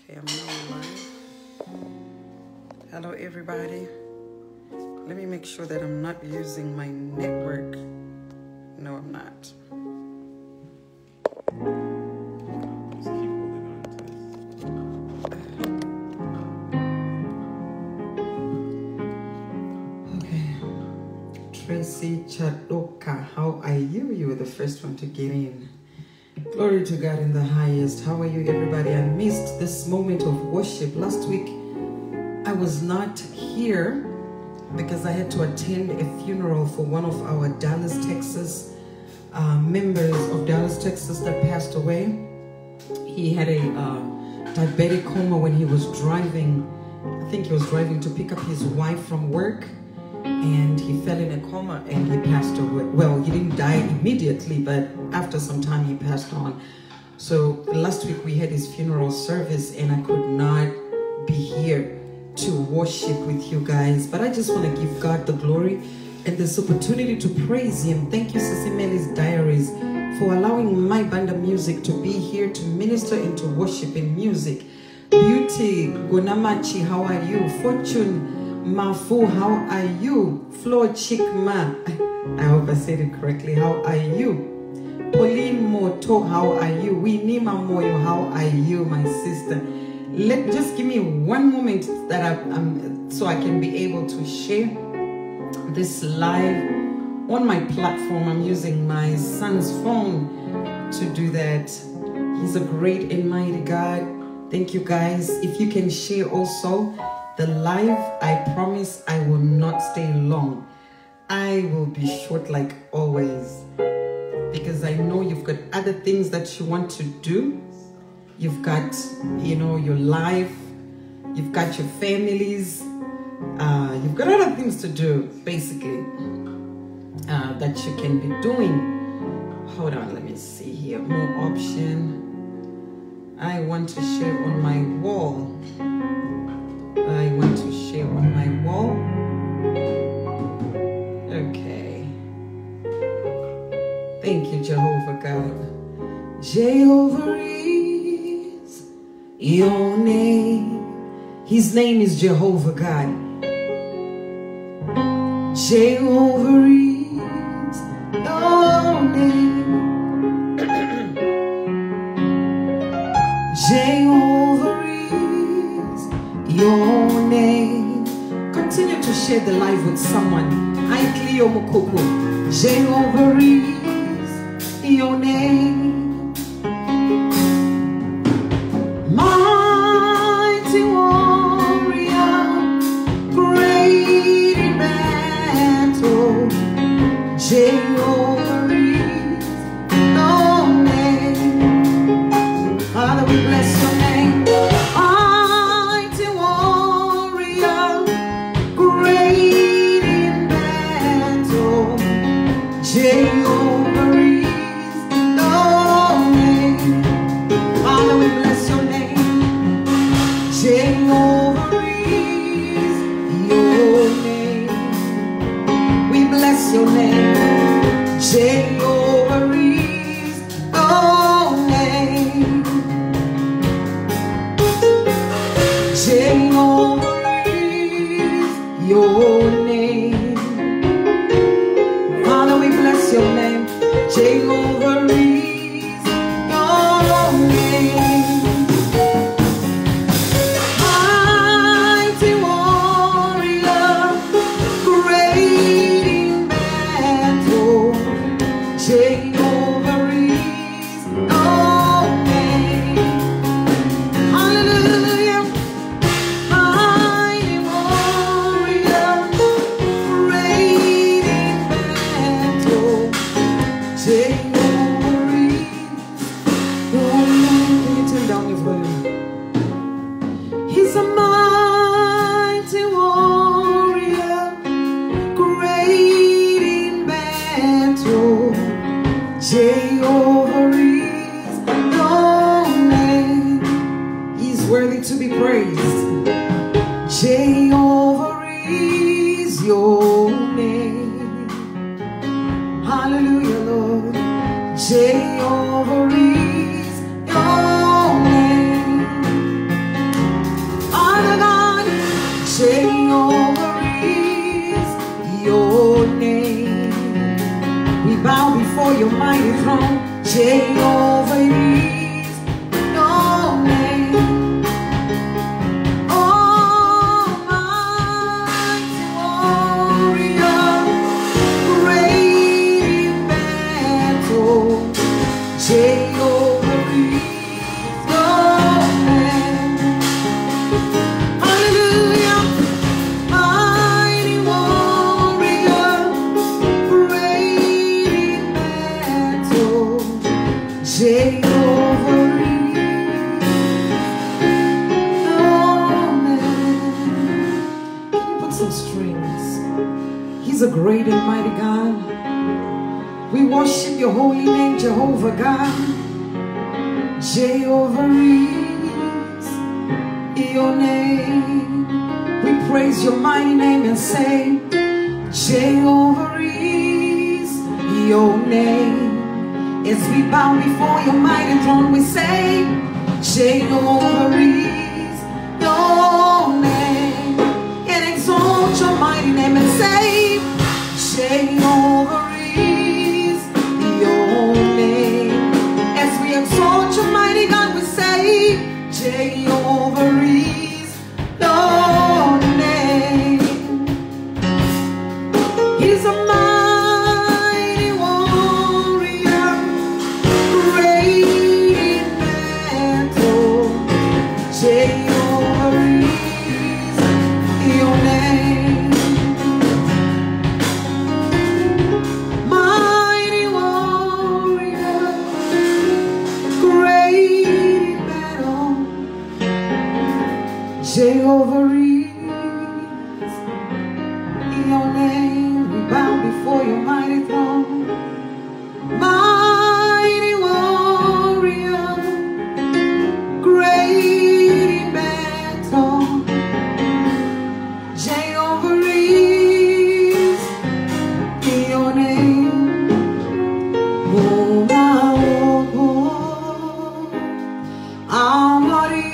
Okay, I'm now live. Hello, everybody. Let me make sure that I'm not using my network. No, I'm not. Just keep holding on to this. Okay. Tracy Chadoka, how are you? You were the first one to get in. Glory to God in the highest. How are you, everybody? I missed this moment of worship. Last week, I was not here because I had to attend a funeral for one of our Dallas, Texas members of Dallas, Texas that passed away. He had a diabetic coma when he was driving. I think he was driving to pick up his wife from work, and he fell in a coma and he passed away. Well, he didn't die immediately, but after some time he passed on. So last week we had his funeral service and I could not be here to worship with you guys. But I just want to give God the glory and this opportunity to praise Him. Thank you, SIS MELLY's Diaries, for allowing my banda music to be here to minister and to worship in music. Beauty Gonamachi, how are you? Fortune Mafu, how are you? Flo Chikma, I hope I said it correctly. How are you? Pauline Moto, how are you? Winima Moyo, how are you, my sister? Just give me one moment that so I can be able to share this live on my platform. I'm using my son's phone to do that. He's a great and mighty God. Thank you, guys. If you can share also the live, I promise I will not stay long. I will be short like always, because I know you've got other things that you want to do. You've got, your life. You've got your families. You've got other things to do, basically, that you can be doing. Hold on, let me see here. More option. I want to share on my wall. I want to share on my wall. Okay. Thank you, Jehovah God. Jehovah is your name. His name is Jehovah God. Jehovah is your name. Jehovah is your name. Continue to share the live with someone. I Cleo Mokoko. Jehovah is your name. Mighty warrior, great in battle. Jehovah is your name. Father, we bless your name. Mighty warrior, great in battle. Jehovah is your name. Father, we bless your name. Jehovah is your name. We bless your name. Jehovah is your name. Jehovah is your name. Father, we bless your name. Jehovah is your name. Mighty warrior, great in battle. Jehovah is your name. Hallelujah. Mighty warrior, great in battle. Jehovah is your name. Can you turn down your volume? He's a mighty warrior, great in battle. Jehovah is your name. He's worthy to be praised. Jehovah is your name. Hallelujah, Lord. Jehovah is your name. your mighty throne. Jehovah is your name. Almighty warrior, great in battle. Jehovah is your name. Hallelujah. Mighty warrior, great in battle. Jehovah is your name. Can you put some strings? He's a great and mighty God. We worship your holy name, Jehovah God. Jehovah is your name. We praise your mighty name and say, Jehovah is your name. As we bow before your mighty throne, we say, Jehovah is your name. And exalt your mighty name and say, Jehovah is your name. As we exalt your mighty God, we say, Jehovah is your name. He's a mighty warrior, great in battle. Jehovah is your name. Mighty warrior, great in battle. Jehovah is your name. We bow before your mighty throne. Mighty warrior, great in battle. Jehovah is your name. Oh, Amari,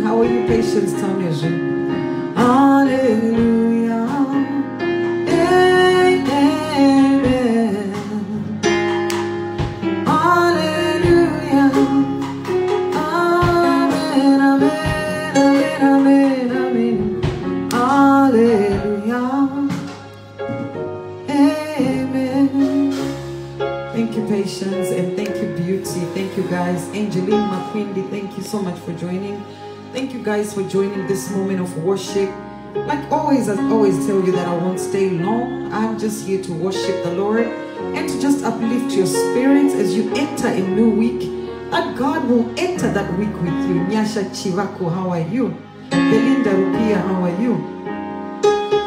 How are you, patience, Tanya? Hallelujah. Thank you, Patience, and thank you, Beauty. Thank you, guys. Angeline Makwindi, thank you so much for joining. Thank you, guys, for joining this moment of worship. Like always, I always tell you that I won't stay long. I'm just here to worship the Lord and to just uplift your spirits as you enter a new week. That God will enter that week with you. Nyasha Chivako, how are you? Belinda Rupia, how are you?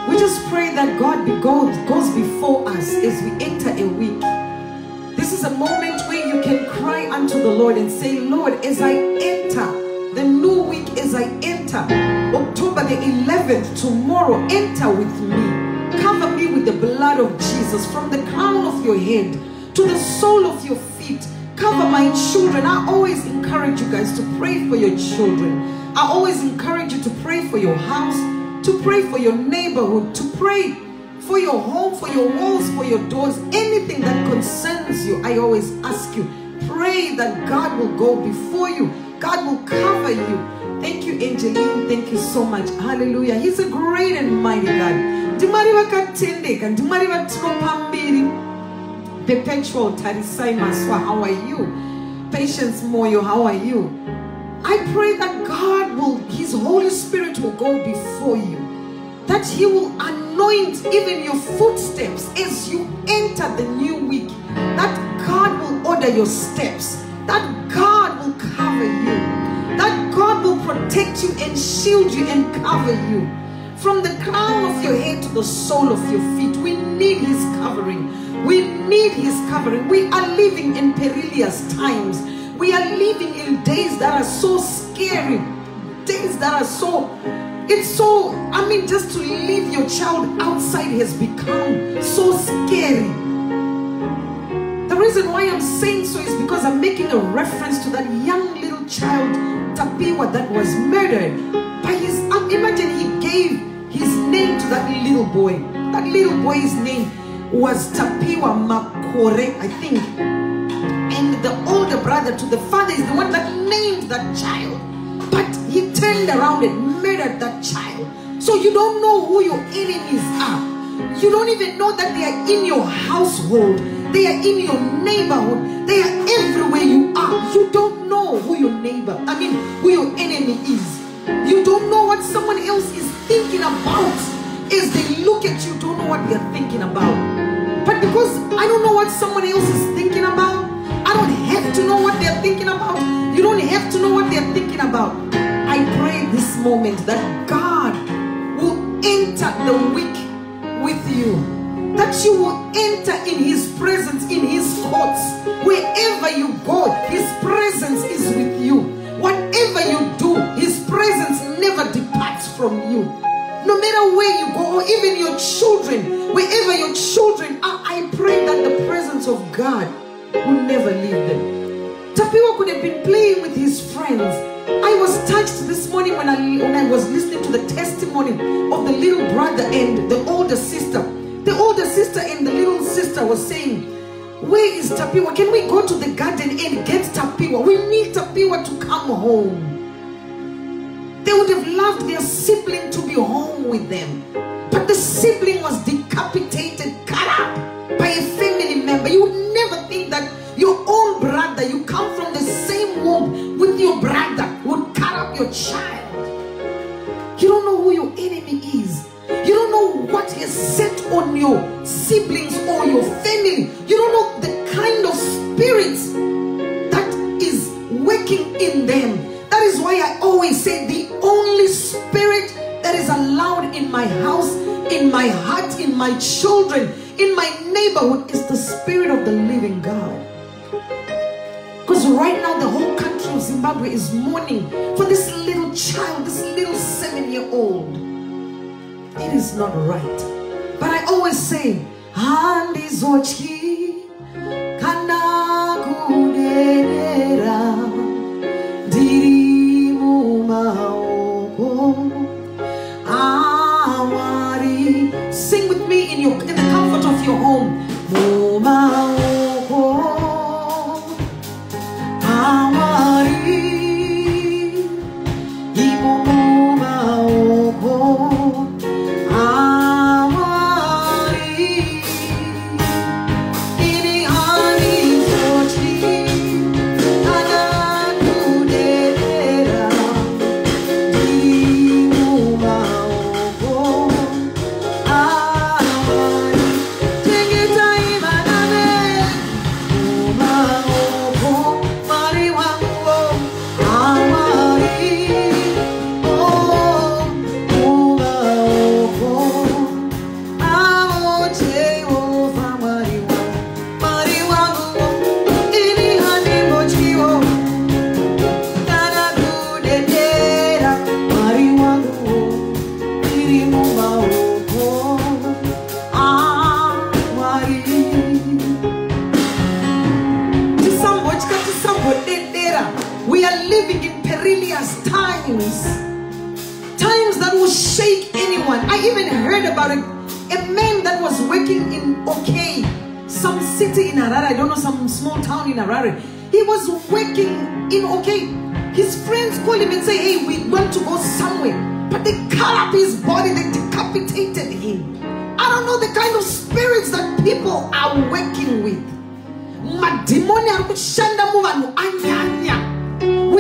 We just pray that God goes before us as we enter a week. This is a moment where you can cry unto the Lord and say, Lord, as I enter the new week, as I enter October the 11th, tomorrow, enter with me. Cover me with the blood of Jesus from the crown of your head to the sole of your feet. Cover my children. I always encourage you guys to pray for your children. I always encourage you to pray for your house, to pray for your neighborhood, to pray for your home, for your walls, for your doors, anything that concerns you. I always ask you, pray that God will go before you. God will cover you. Thank you, Angeline. Thank you so much. Hallelujah. He's a great and mighty God. Perpetual Tarisai Maswa, how are you? Patience Moyo, how are you? I pray that God will, His Holy Spirit will go before you. That He will anoint even your footsteps as you enter the new week. That God will order your steps. That God will cover you. That God will protect you and shield you and cover you. From the crown of your head to the sole of your feet. We need His covering. We need His covering. We are living in perilous times. We are living in days that are so scary. Days that are so... just to leave your child outside has become so scary. The reason why I'm saying so is because I'm making a reference to that young little child, Tapiwa, that was murdered by his... Imagine he gave his name to that little boy. That little boy's name was Tapiwa Makore, I think. And the older brother to the father is the one that named that child. But he turned around and murdered that child. So you don't know who your enemies are. You don't even know that they are in your household. They are in your neighborhood. They are everywhere you are. You don't know who your who your enemy is. You don't know what someone else is thinking about. As they look at you, don't know what they're thinking about. But because I don't know what someone else is thinking about, I don't have to know what they're thinking about. You don't have to know what they're thinking about. I pray this moment that God will enter the week with you. That you will enter in His presence, in His courts. Wherever you go, His presence is with you. Whatever you do, His presence never departs from you. No matter where you go, or even your children, wherever your children are, I pray that the presence of God will never leave them. Tapiwa could have been playing with his friends. I was touched this morning when I was listening to the testimony of the little brother and the older sister. The older sister and the little sister was saying, where is Tapiwa? Can we go to the garden and get Tapiwa? We need Tapiwa to come home. They would have loved their sibling to be home with them. But the sibling was decapitated, cut up by a family member. You would never think that your own brother, you come from the same womb with your brother, would cut up your child. You don't know who your enemy is. You don't know what he has set on your siblings or your family. You don't know the kind of spirits that is working in them. That is why I always say the only spirit that is allowed in my house, in my heart, in my children, in my neighborhood is the Spirit of the living God. Because right now the whole country of Zimbabwe is mourning for this little child, this little 7-year-old. It is not right. But I always say, Handizochi kana kudera dirimu maoko awari. Sing with me in the comfort of your home. Mumaoko awari imumaoko awari We are living in perilous times. Times that will shake anyone. I even heard about a man that was working in some city in Harare. I don't know, some small town in Harare. He was working in His friends called him and say, hey, we want to go somewhere. But they cut up his body, they decapitated him. I don't know the kind of spirits that people are working with. We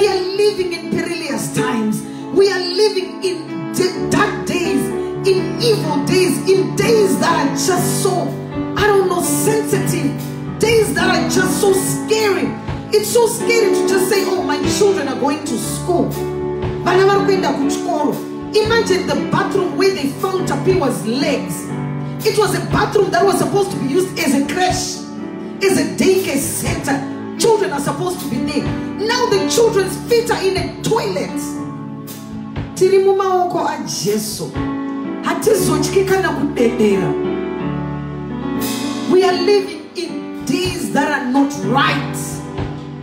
are living in perilous times. We are living in dark days, in evil days, in days that are just so, sensitive. Days that are just so scary. It's so scary to just say, oh, my children are going to school. Imagine the bathroom where they found Tapiwa's legs. It was a bathroom that was supposed to be used as a creche, as a daycare center. Children are supposed to be there. Now the children's feet are in a toilet. We are living in days that are not right.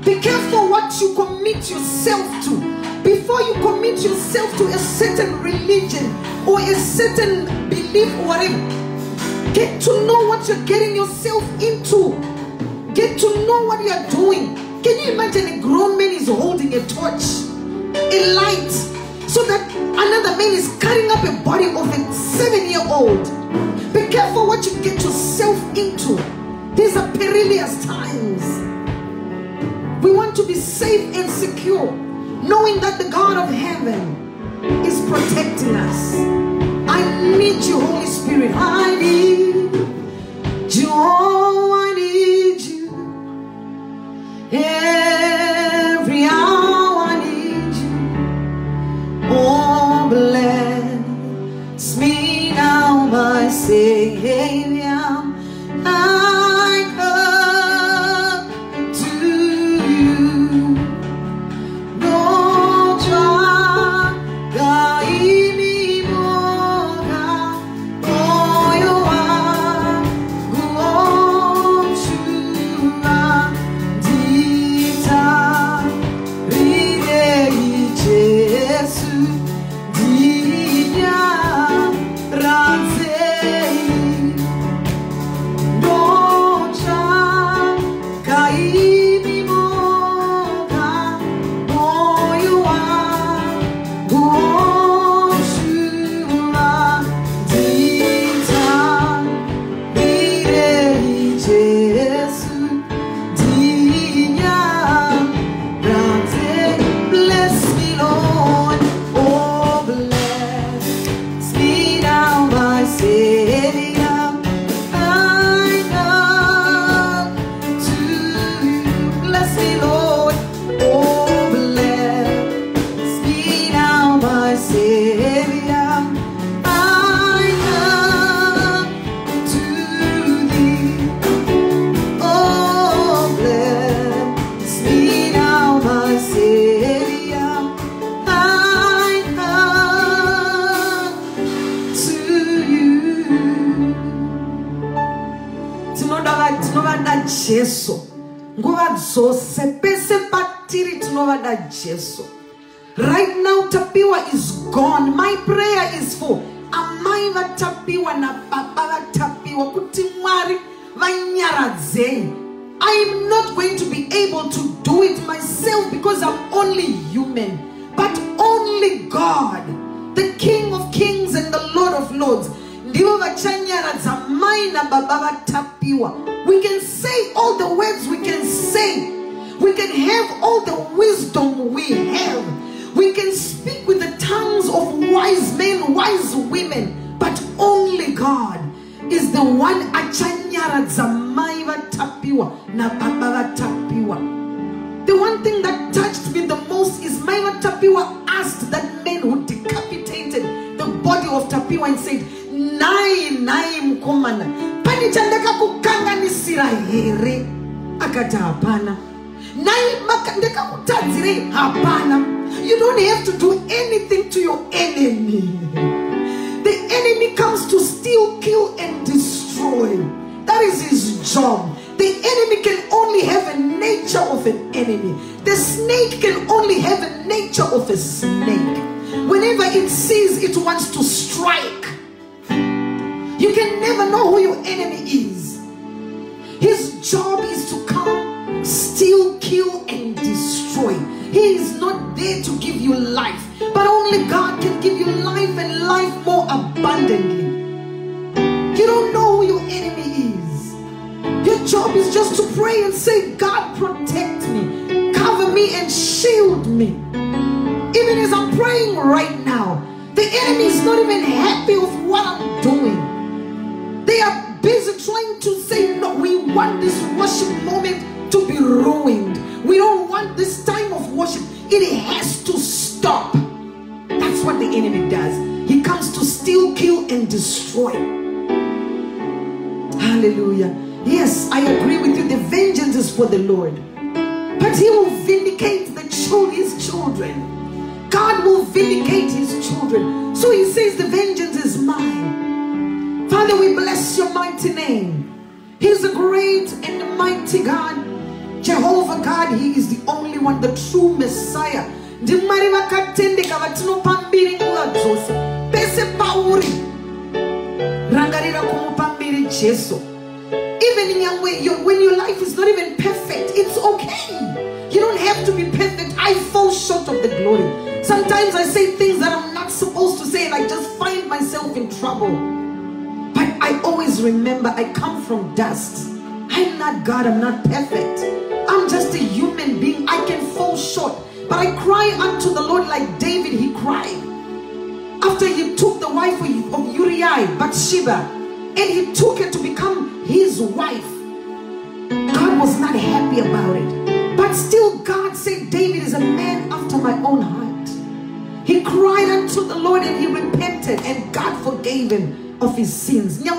Be careful what you commit yourself to. Before you commit yourself to a certain religion or a certain belief or whatever, get to know what you're getting yourself into. Get to know what you're doing. Can you imagine a grown man is holding a torch, a light, so that another man is cutting up a body of a 7-year-old? Be careful what you get yourself into. These are perilous times. We want to be safe and secure, knowing that the God of heaven is protecting us. I need you, Holy Spirit. I need you. Oh, I need you. Every hour I need you. Oh, bless me now, my Savior. I come to you. No child, guide me more. Oh, you are going to Dita, Ride Jesu, Dia, Razei. Right now Tapiwa is gone. My prayer is for Amaiva Tapiwa na Baba Tapiwa Kutimari Vanyaradzei. I am not going to be able to do it myself because I'm only human, but only God, the King of Kings and the Lord of Lords. We can say all the words we can say. We can have all the wisdom we have. We can speak with the tongues of wise men, wise women, but only God is the one achanyara zamaiva tapiwa na babava tapiwa. The one thing that touched me the most is Maiva Tapiwa asked that man who decapitated the body of Tapiwa and said, Nai mkomana panichandeka kukanganisira here akata hapana. You don't have to do anything to your enemy. The enemy comes to steal, kill, and destroy. That is his job. The enemy can only have a name nature of an enemy. The snake can only have a nature of a snake. Whenever it sees, it wants to strike. You can never know who your enemy is. His job is to come, steal, kill, and destroy. He is not there to give you life, but only God can give you life and life more abundantly. You don't know who your enemy is. Your job is just to pray and say, God, protect me, cover me, and shield me. Even as I'm praying right now, the enemy is not even happy with what I'm doing. They are busy trying to say, no, we want this worship moment to be ruined. We don't want this time of worship. It has to stop. That's what the enemy does. He comes to steal, kill, and destroy. Hallelujah. Yes, I agree with you. The vengeance is for the Lord. But he will vindicate his children. God will vindicate his children. So he says the vengeance is mine. Father, we bless your mighty name. He's a great and mighty God. Jehovah God, he is the only one, the true Messiah. Even in your way, when your life is not even perfect, it's okay. You don't have to be perfect. I fall short of the glory. Sometimes I say things that I'm not supposed to say, and I just find myself in trouble. But I always remember I come from dust. I'm not God, I'm not perfect. I'm just a human being. I can fall short. But I cry unto the Lord like David, he cried. After he took the wife of Uriah, Bathsheba, and he took her to become his wife, God was not happy about it. But still God said, David is a man after my own heart. He cried unto the Lord and he repented, and God forgave him of his sins. It's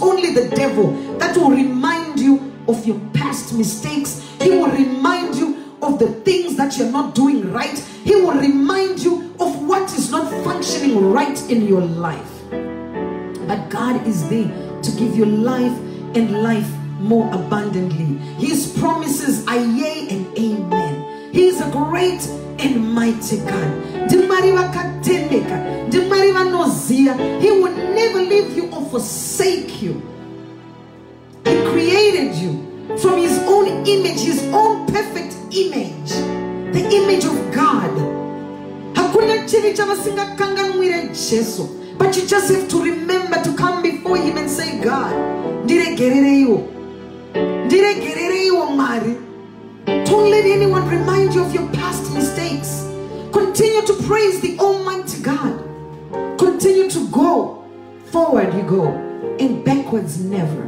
only the devil that will remind you of your past mistakes. He will remind you of the things that you're not doing right. He will remind you of what is not functioning right in your life. But God is there to give you life and life more abundantly. His promises are yea and amen. He is a great and mighty God. He will never leave you or forsake you. He created you from his own image, his own perfect image, the image of God. But you just have to remember to come before him and say, God, don't let anyone remind you of your past mistakes. Continue to praise the Almighty God. Continue to go. Forward you go, and backwards never.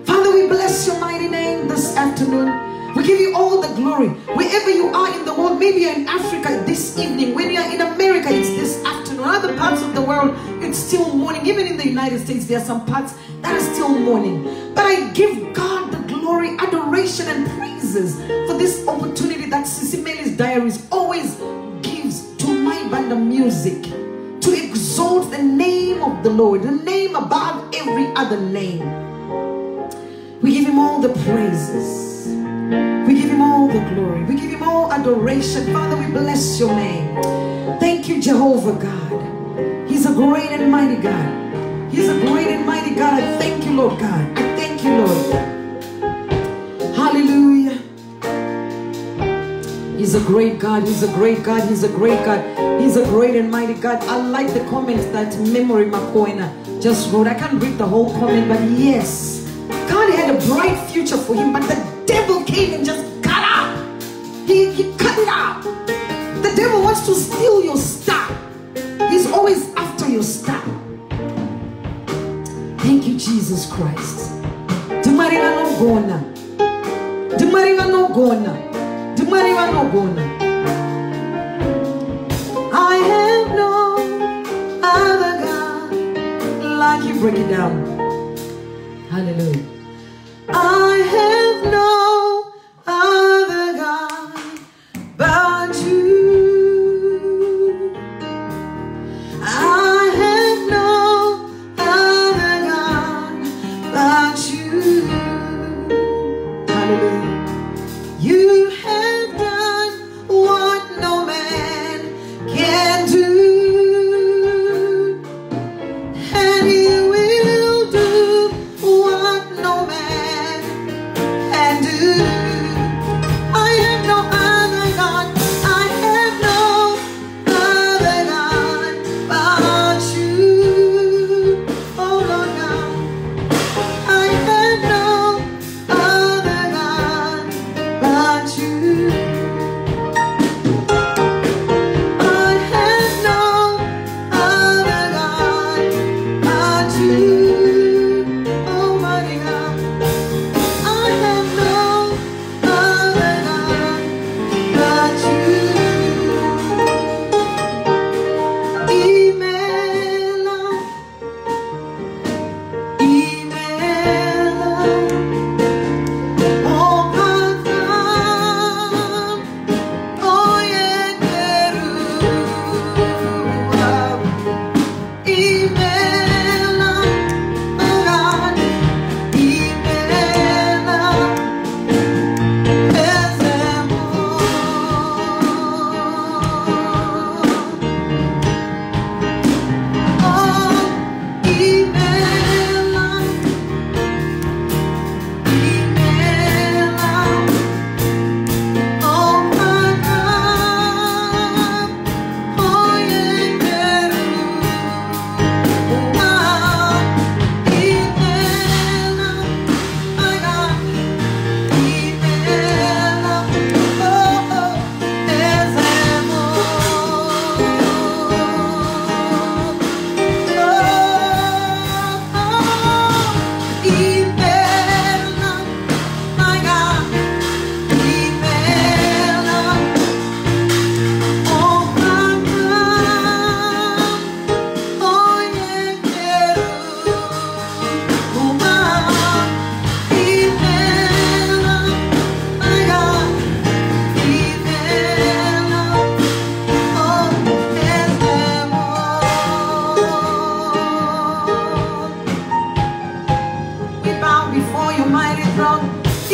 Father, we bless your mighty name this afternoon. We give you all the glory. Wherever you are in the world, maybe you're in Africa this evening. When you're in America, it's this afternoon. Other parts of the world, it's still morning. Even in the United States, there are some parts that are still morning. But I give God the glory, adoration, and praises for this opportunity that SIS MELLY's Diaries always gives to my banda music, to exalt the name of the Lord, the name above every other name. We give him all the praises. We give him all the glory. We give him all adoration. Father, we bless your name. Thank you, Jehovah God. He's a great and mighty God. He's a great and mighty God. I thank you, Lord God. I thank you, Lord. Hallelujah. He's a great God. He's a great God. He's a great God. He's a great and mighty God. I like the comment that Memory Makoina just wrote. I can't read the whole comment, but yes, God had a bright future for him, but the devil came and just cut out. He cut it out. The devil wants to steal your star. He's always after your star. Thank you, Jesus Christ. Dumariva no gona. Dumariva no gona. Dumariva no gona. I have no other God like you. Break it down. Hallelujah. I have no other God but you. I have no other God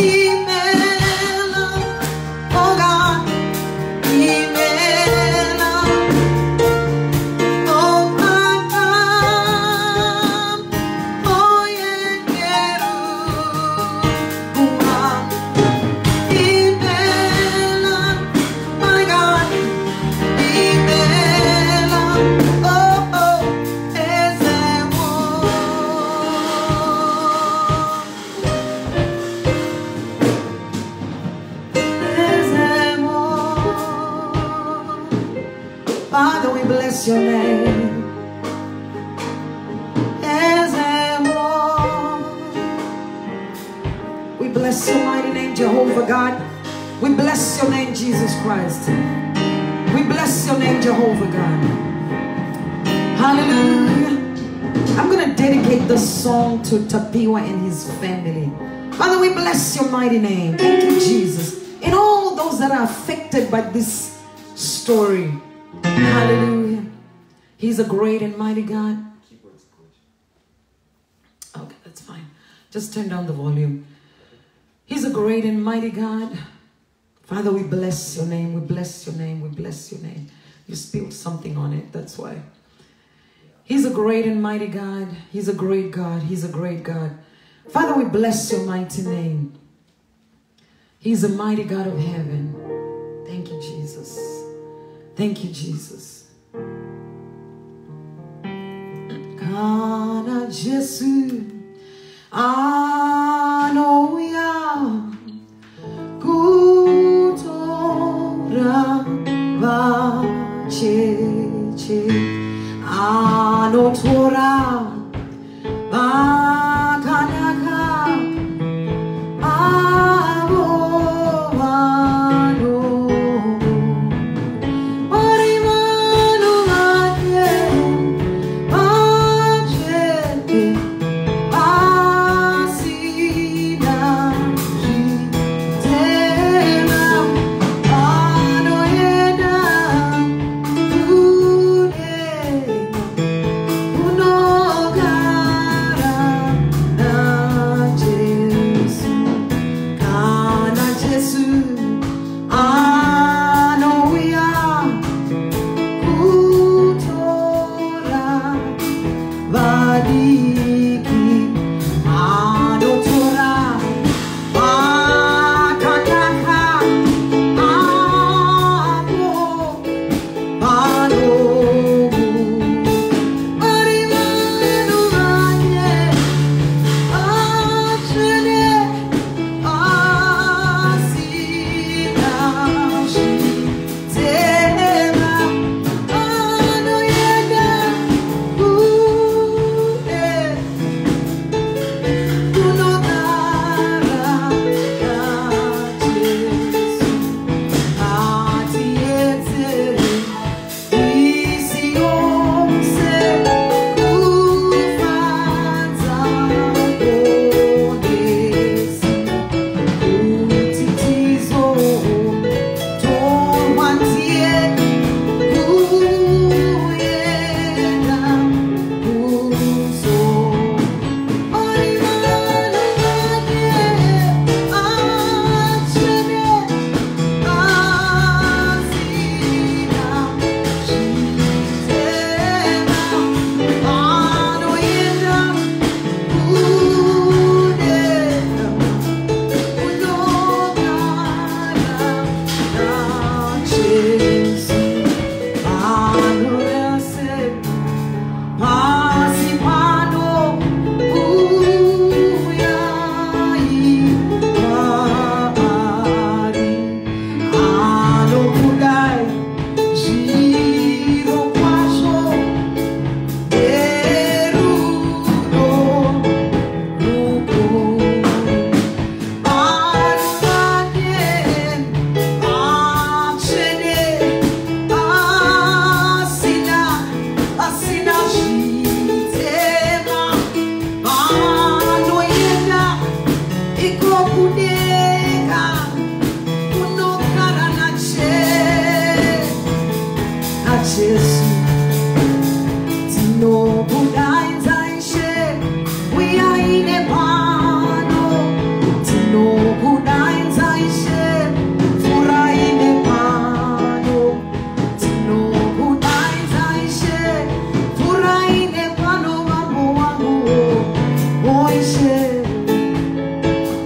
Oh God, oh my God, oh yeah, my God, oh oh, Father, we bless your name. We bless your mighty name, Jehovah God. We bless your name, Jesus Christ. We bless your name, Jehovah God. Hallelujah. I'm going to dedicate this song to Tapiwa and his family. Father, we bless your mighty name. Thank you, Jesus. And all those that are affected by this story. Hallelujah. He's a great and mighty God. Okay, that's fine. Just turn down the volume. He's a great and mighty God. Father, we bless your name. We bless your name. We bless your name. You spilled something on it. That's why. He's a great and mighty God. He's a great God. He's a great God. Father, we bless your mighty name. He's a mighty God of heaven. Thank you, Jesus. Thank you, Jesus. Kana Jesu anoya kutora vacheche anotora vakanaka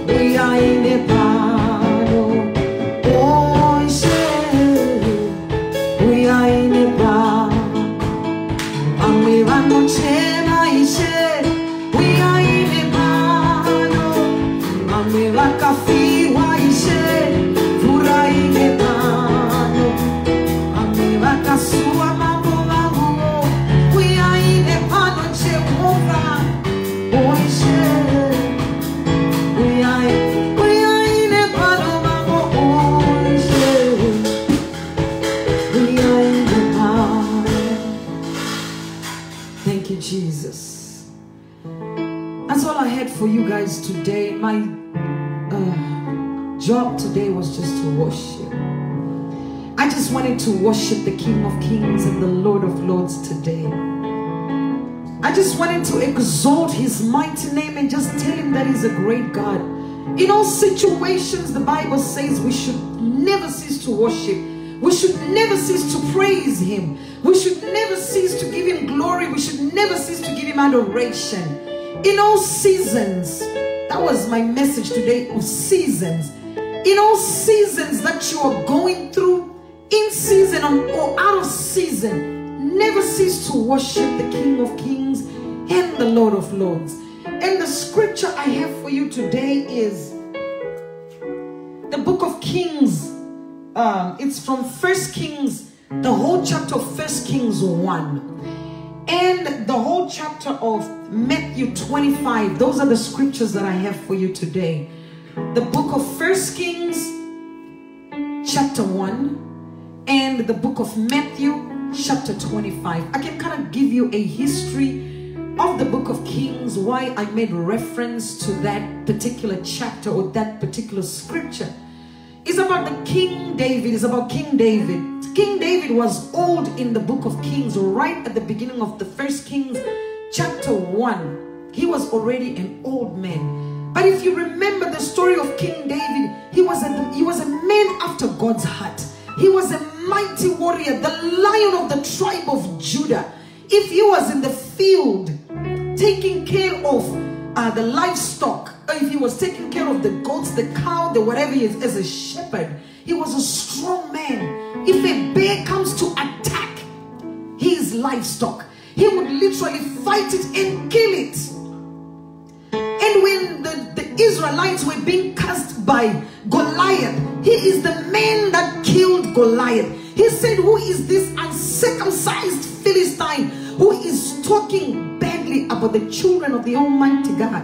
we are in a battle. We are in a battle. And we are not we are in a battle. And we are kafi wa pura in a battle. And we are kasua mambo. We are in a battle, Jehovah. We are in a battle, we are in a battle. Thank you, Jesus. That's all I had for you guys today. My job today was just to worship. I just wanted to worship the King of Kings and the Lord of Lords today. I just wanted to exalt his mighty name and just tell him that he's a great God. In all situations, the Bible says we should never cease to worship. We should never cease to praise him. We should never cease to give him glory. We should never cease to give him adoration. In all seasons, that was my message today, of seasons. In all seasons that you are going through, in season or out of season, never cease to worship the King of Kings and the Lord of Lords. And the scripture I have for you today is the book of Kings. It's from 1 Kings, the whole chapter of 1 Kings 1. And the whole chapter of Matthew 25. Those are the scriptures that I have for you today. The book of 1 Kings chapter 1 and the book of Matthew chapter 25. I can kind of give you a history of the book of Kings, why I made reference to that particular chapter or that particular scripture. It's about the King David. It's about King David. King David was old in the book of Kings, right at the beginning of the 1 Kings chapter 1. He was already an old man. But if you remember the story of King David, he was a man after God's heart. He was a mighty warrior, the lion of the tribe of Judah. If he was in the field taking care of the livestock, or if he was taking care of the goats, the cow, the whatever he is, as a shepherd, he was a strong man. If a bear comes to attack his livestock, he would literally fight it and kill it. And when the Israelites were being cast by Goliath, he is the man that killed Goliath. He said, who is this uncircumcised Philistine who is talking badly about the children of the Almighty God?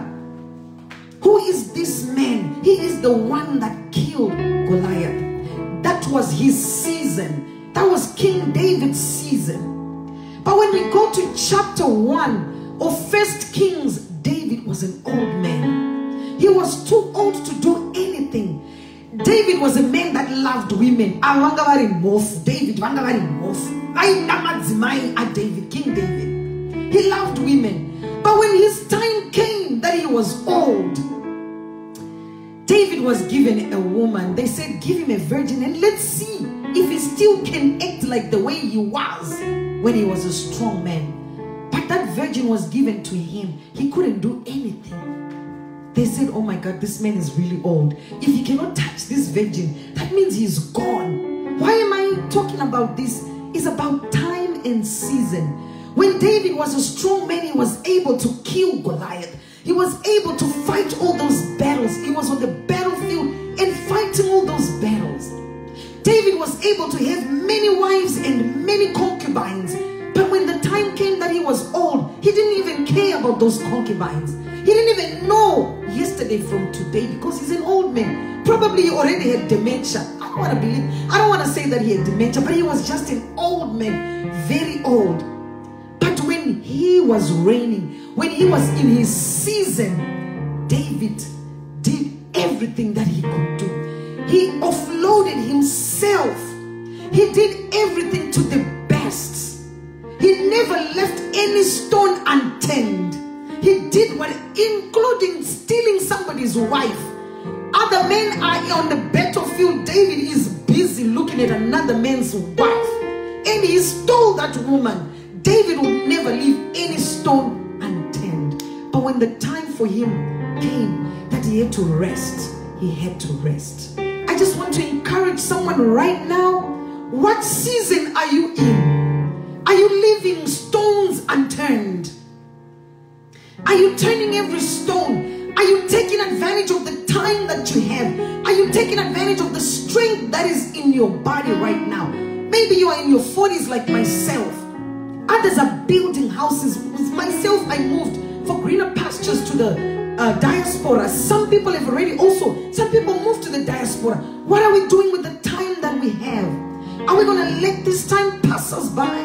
Who is this man? He is the one that killed Goliath. That was his season. That was King David's season. But when we go to chapter 1 of 1 Kings, David was an old man. He was too old to do anything. David was a man that loved women. David, King David. He loved women. But when his time came that he was old, David was given a woman. They said, give him a virgin and let's see if he still can act like the way he was when he was a strong man. But that virgin was given to him. He couldn't do anything. They said, oh my God, this man is really old. If he cannot touch this virgin, that means he's gone. Why am I talking about this? It's about time and season. When David was a strong man, he was able to kill Goliath. He was able to fight all those battles. He was on the battlefield and fighting all those battles. David was able to have many wives and many concubines. But when the time came that he was old, he didn't even care about those concubines. He didn't even know yesterday from today because he's an old man. Probably he already had dementia. I don't want to say that he had dementia, but he was just an old man, very old. But when he was reigning, when he was in his season, David did everything that he could do. He offloaded himself. He did everything to the best. He never left any stone unturned. He did what, including stealing somebody's wife. Other men are on the battlefield. David is busy looking at another man's wife. And he stole that woman. David would never leave any stone unturned. But when the time for him came that he had to rest, he had to rest. I just want to encourage someone right now. What season are you in? Are you leaving stones unturned? Are you turning every stone? Are you taking advantage of the time that you have? Are you taking advantage of the strength that is in your body right now? Maybe you are in your 40s like myself. Others are building houses. With myself, I moved for greener pastures to the diaspora. Some people have already some people moved to the diaspora. What are we doing with the time that we have? Are we going to let this time pass us by?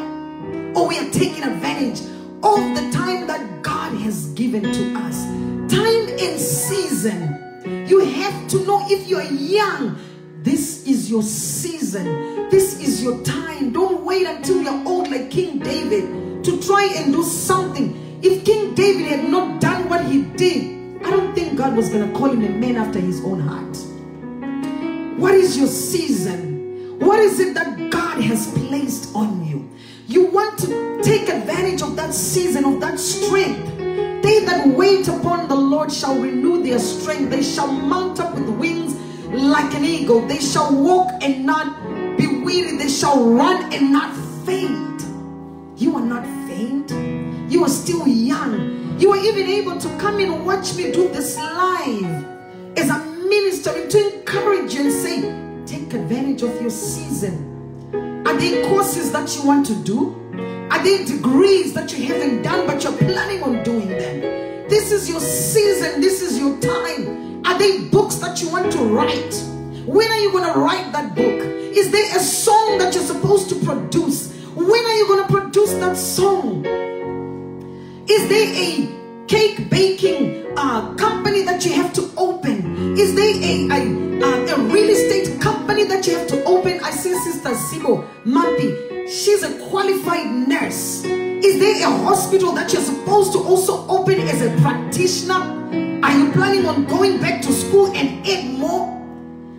Or we are taking advantage of the time that God has given to us? Time and season. You have to know, if you are young, this is your season. This is your time. Don't wait until you're old like King David to try and do something. If King David had not done what he did, I don't think God was going to call him a man after his own heart. What is your season? What is it that God has placed on you? You want to take advantage of that season, of that strength. They that wait upon the Lord shall renew their strength. They shall mount up with wings like an eagle. They shall walk and not be weary. They shall run and not faint. You are not faint. You are still young. You are even able to come and watch me do this live as I'm ministering to encourage you and say, take advantage of your season. Are there courses that you want to do? Are there degrees that you haven't done but you're planning on doing them? This is your season. This is your time. Are there books that you want to write? When are you going to write that book? Is there a song that you're supposed to produce? When are you going to produce that song? Is there a cake baking company that you have to open? Is there a real estate company that you have to open? I see Sister Sibo Mapi. She's a qualified nurse. Is there a hospital that you're supposed to also open as a practitioner? Are you planning on going back to school and add more?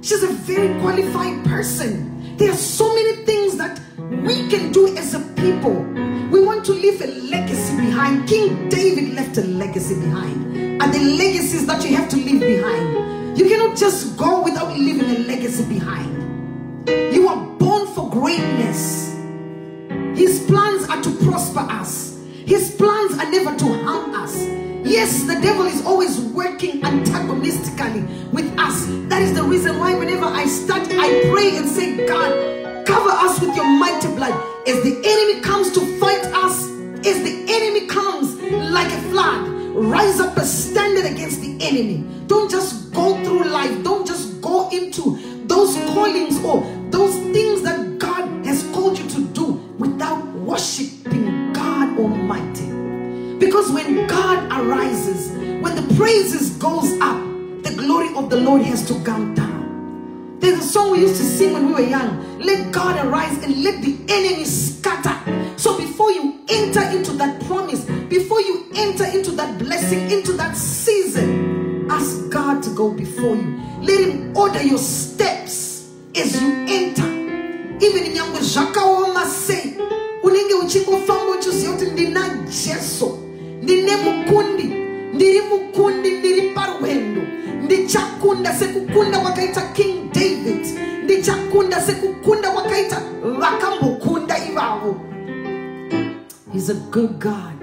She's a very qualified person. There are so many things that we can do as a people. We want to leave a legacy behind. King David left a legacy behind. Are there legacies that you have to leave behind? You cannot just go without leaving a legacy behind. You are born for greatness. His plans are to prosper us. His plans are never to harm us. Yes, the devil is always working antagonistically with us. That is the reason why whenever I start, I pray and say, God, cover us with your mighty blood. As the enemy comes to fight us, as the enemy comes like a flood, rise up a standard against the enemy. Don't just go through life. Don't just go into those callings or those things that God has called you to do without worshiping God Almighty. Because when God arises, when the praises goes up, the glory of the Lord has to come down. There's a song we used to sing when we were young. Let God arise and let the enemy scatter. So before you enter into that promise, before you enter into that blessing, into that season, ask God to go before you. Let him order your steps as you enter. Even in Yango Jakaoma say, unenge uchiko fambo chusiyote ndina jeso. Ndine mukundi, ndiri parwendo. Ndichakunda sekukunda wakaita King David. Ndichakunda sekukunda wakaita wakambukunda iwawo. He's a good God.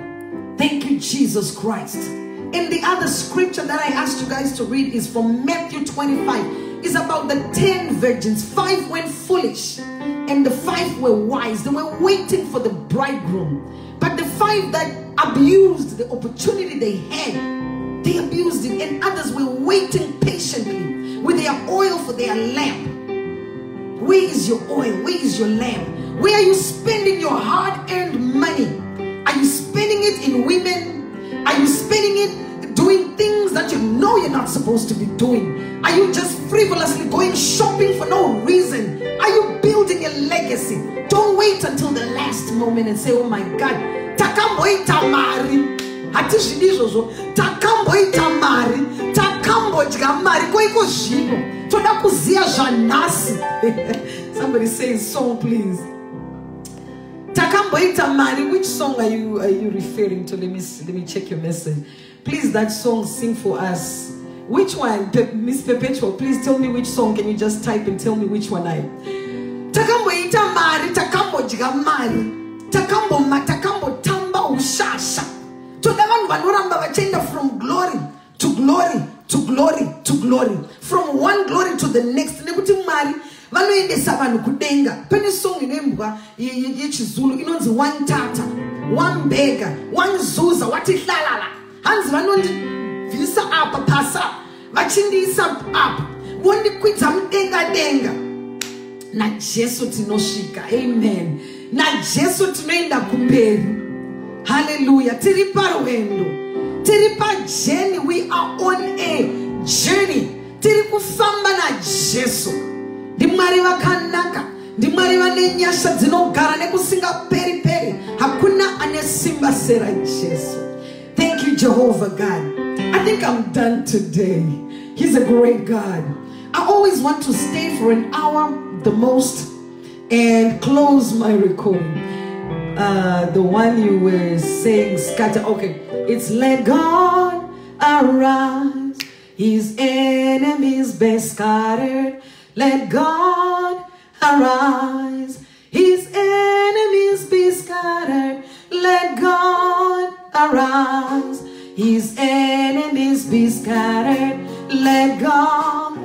Thank you, Jesus Christ. And the other scripture that I asked you guys to read is from Matthew 25. It's about the 10 virgins. 5 went foolish and the 5 were wise. They were waiting for the bridegroom. But the 5 that abused the opportunity they had, they abused it. And others were waiting patiently with their oil for their lamp. Where is your oil? Where is your lamp? Where are you spending your hard-earned money? Are you spending it in women? Are you spending it doing things that you know you're not supposed to be doing? Are you just frivolously going shopping for no reason? Are you building a legacy? Don't wait until the last moment and say, oh my God, takamboita mari. Hatishidizhozo, takamboita mari, takambodya mari, koiko zvino. Toda kuziya zvanhasi. Somebody say a song, please. Takamboita mari. Which song are you referring to? Let me check your message. Please, that song, sing for us. Which one? Miss Perpetual, please tell me which song. Can you just type and tell me which one I... Takambo ita mari, takambo jiga mari, takambo tamba ushasha. To the one vanuramba vachenda from glory to glory to glory to glory. From one glory to the next. Nekuti mari, vanoendesa vanhu kudenga. Pane song inembwa yechizulu inonzi one tata, one beggar, one zuza, wati hlalala. Hanzi vanondi visa apa pasa, vachindisa apa. Wondi kwita mdenga denga. Na Jesu tinosvika. Amen. Na Jesu tinoenda kumberi. Hallelujah. Tiri parwendo. Tiri pa journey. We are on a journey. Tiri kufamba na Jesu. Ndimwari vakanaka. Ndimwari vane nyasha dzinogara nekusinga peri peri. Hakuna ane simba sera Jesu. Thank you, Jehovah God. I think I'm done today. He's a great God. I always want to stay for an hour the most and close my recording. The one you were saying, scatter. Okay, it's let God arise, his enemies be scattered. Let God arise, his enemies be scattered. Let God arise, his enemies be scattered. Let God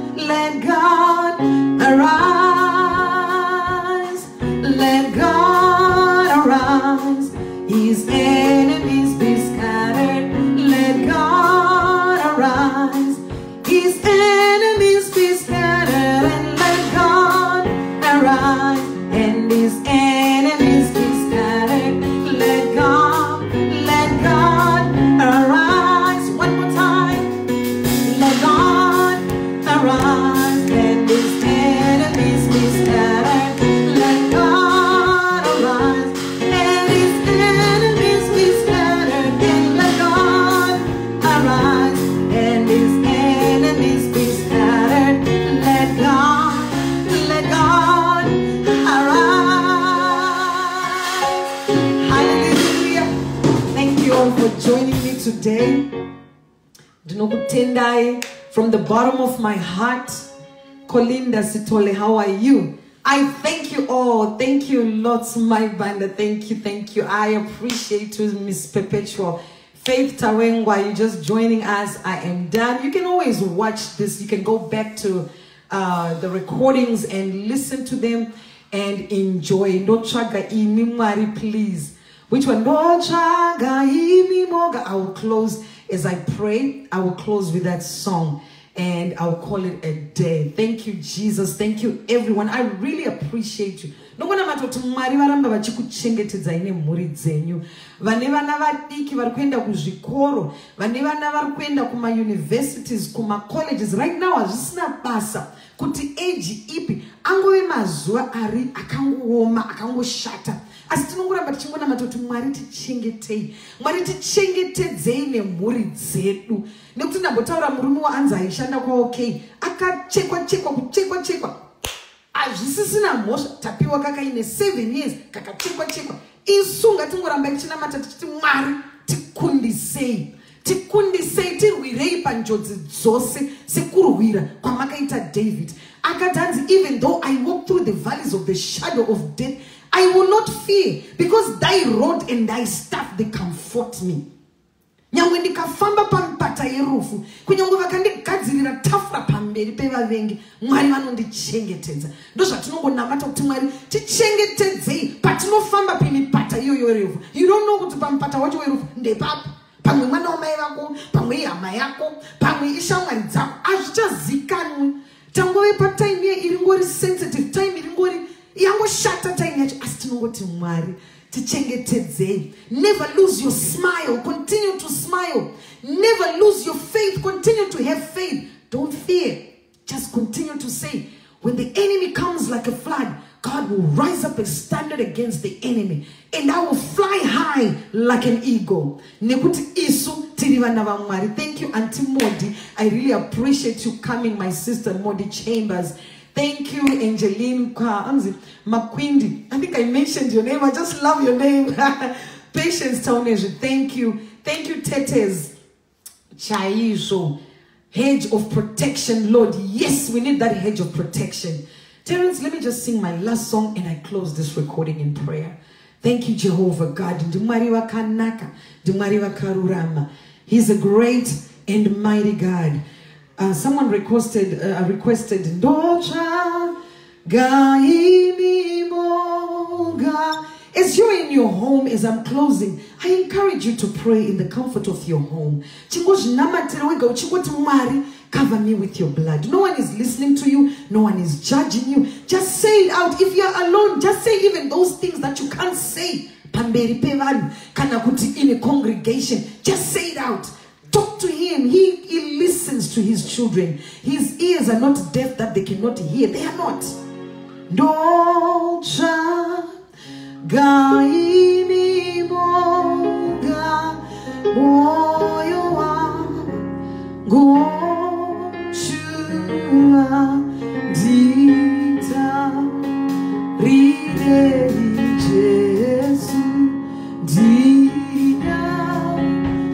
arise. Let God arise, his enemies be scattered. Let God arise, his enemies be scattered. And let God arise, and his enemies be scattered. Let God arise. One more time. Let God arise, and his enemies be scattered. Let God arise, and his enemies be scattered. And let God arise, and his enemies be scattered. Let God arise. Hallelujah. Thank you all for joining me today. Dinokutendai from the bottom of my heart. Kolinda Sitole, how are you? I thank you all. Thank you lots, my banda. Thank you. I appreciate you, Miss Perpetual. Faith Tawengwa, you're just joining us. I am done. You can always watch this. You can go back to the recordings and listen to them and enjoy. No chaga imimwari, please. Which one? No chaga imimoga. I will close as I pray. I will close with that song. And I'll call it a day. Thank you, Jesus. Thank you, everyone. I really appreciate you. Nobona matoto mwari varamba vachikuchengetedza ine mhuri dzenyu. Vane vana vadiki vari kuenda kuzvikoro, vane vana vari kuenda kuma universities, kuma colleges. Right now hazvisina basa kuti age ipi angove mazuva ari akangooma akangoshata. Asi tinongoramba tichingona matoto mwari tichengetei. Mwari tichengetedzei nemhuri dzedu. Nekuti ndambotaura murume waanzi aishanda kwaOK akachekwa. Hazvisisina mhosva tapiwa kakaine 7 years kakachekwa. Isu ngatingoramba tichinamata tichiti Mwari tikundisei. Tirwirei panjodzi dzose sekurwira kwamakaita David. Akati even though I walk through the valleys of the shadow of death, I will not fear, because thy rod and thy staff, they comfort me. Nyangwe ndikafamba pampata yerufu, kunyangwe vakandigadzirira tafura pamberi pevavengi, Mwari vanondichengetedza. Ndozvatinongonamata kuti Mwari tichengetedzei patinofamba pemipata iyoyo yerufu. You don't know kuti pampata wacho werufu ndepapo. Pamwe mwana wamai vako, pamwe ihama yako, pamwe ishamwari dzako, hazvichazikanwi. Tangove patime ye iringori sensitive, time iringori yangoshata time yacho, asi tinongoti Mwari tichengetedzei. Never lose your smile. Continue to smile. Never lose your faith. Continue to have faith. Don't fear. Just continue to say, when the enemy comes like a flood, God will rise up a standard against the enemy, and I will fly high like an eagle. Nekuti isu tirivana va Mwari. Thank you, Auntie Modi. I really appreciate you coming, my sister Modi Chambers. Thank you, Angeline Makwindi. I think I mentioned your name. I just love your name. Patience Tauneji. Thank you. Thank you, Tetes. Chaizo. Hedge of protection, Lord. Yes, we need that hedge of protection. Terrence, let me just sing my last song and I close this recording in prayer. Thank you, Jehovah God. Ndumariwa kanaka, ndumariwa karurama. He's a great and mighty God. Someone requested Ndocha gaimi moga. As you're in your home, as I'm closing, I encourage you to pray in the comfort of your home. Cover me with your blood. No one is listening to you. No one is judging you. Just say it out. If you're alone, just say even those things that you can't say. In a congregation, just say it out. Talk to him. He listens to his children. His ears are not deaf that they cannot hear. They are not. Dolce. Gaimi moga moyo wangu shua dita ride Jesu dia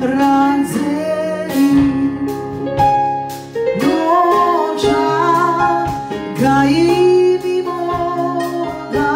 razei noja gaimi moga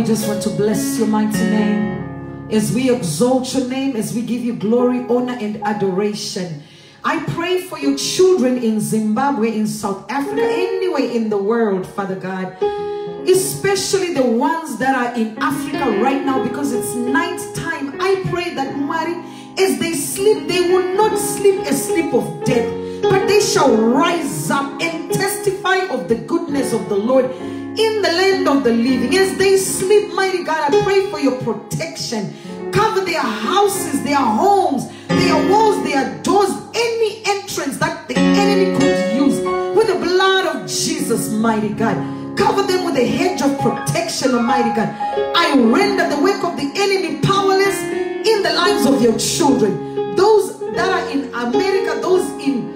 just want to bless your mighty name as we exalt your name, as we give you glory, honor, and adoration. I pray for your children in Zimbabwe, in South Africa, anywhere in the world, Father God, especially the ones that are in Africa right now because it's night time. I pray that, Mari, as they sleep, they will not sleep a sleep of death, but they shall rise up and testify of the goodness of the Lord in the land of the living. As they sleep, mighty God, I pray for your protection. Cover their houses, their homes, their walls, their doors, any entrance that the enemy could use with the blood of Jesus, mighty God. Cover them with a hedge of protection, Almighty God. I render the work of the enemy powerless in the lives of your children. Those that are in America, those in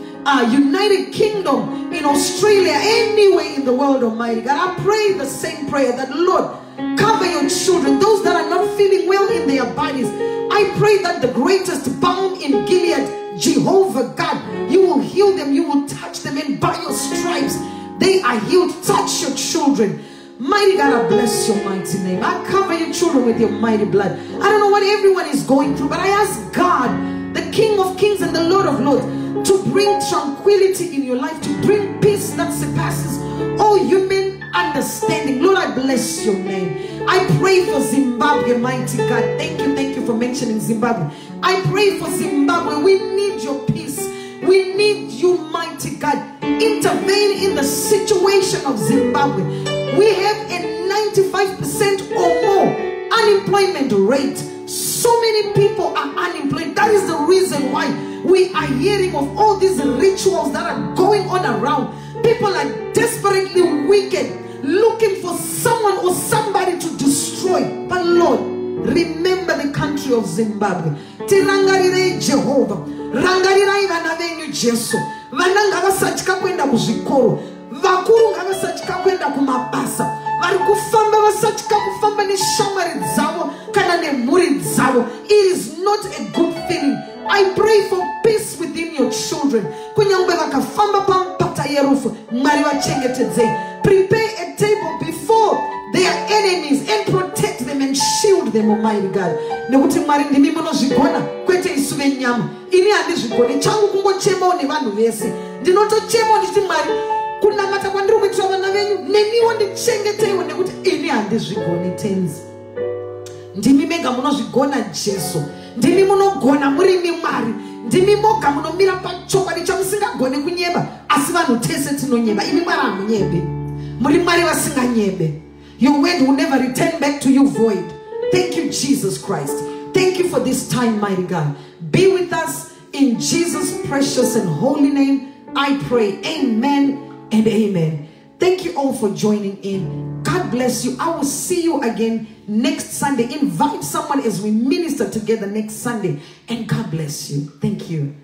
United Kingdom, in Australia, anywhere in the world, Almighty God, I pray the same prayer that, Lord, cover your children, those that are not feeling well in their bodies. I pray that the greatest balm in Gilead, Jehovah God, you will heal them, you will touch them, and by your stripes they are healed. Touch your children. Mighty God, I bless your mighty name. I cover your children with your mighty blood. I don't know what everyone is going through, but I ask God, the King of Kings and the Lord of Lords, to bring tranquility in your life, to bring peace that surpasses all human understanding. Lord, I bless your name. I pray for Zimbabwe, mighty God. Thank you for mentioning Zimbabwe. I pray for Zimbabwe. We need your peace. We need you, mighty God. Intervene in the situation of Zimbabwe. We have a 95% or more unemployment rate. So many people are unemployed. That is the reason why we are hearing of all these rituals that are going on around. People are desperately wicked, looking for someone or somebody to destroy. But Lord, remember the country of Zimbabwe. Tirangarire Jehovah. Rangarirai vana venyu Jesu. Vana ngavasatyika kuenda kuzvikoro. Vakuru ngavasatyika kuenda kumabasa. Vari kufamba vasatyika kufamba neshamwari dzavo kana nemhuri dzavo. It is not a good feeling. I pray for peace within your children. Kunyangwe vakafamba pampata yerufu, Mwari vachengetedzei. Prepare a table before their enemies and protect them and shield them, Almighty God. Nekuti Mwari ndimi munozvigona kwete isu venyama. Ini handizvigoni. Changu kungochemawo nevanhu vese. Ndinotochemawo ndichiti Mwari, kunamata kwandiri kuitira vana venyu, neniwo ndichengeteiwo nekuti ini handizvigoni tenzi. Ndimi mega munozvigona Jesu. Ndimi munogona murimi Mwari. Ndimi moga munomira pachokwadi chamusingagoni kunyeba, asi vanhu tese tinonyeba. Ini Mwari hamunyebe. Muri Mwari vasinganyebe. Your word will never return back to you void. Thank you, Jesus Christ. Thank you for this time, mighty God. Be with us in Jesus' precious and holy name. I pray. Amen and amen. Thank you all for joining in. God bless you. I will see you again next Sunday. Invite someone as we minister together next Sunday. And God bless you. Thank you.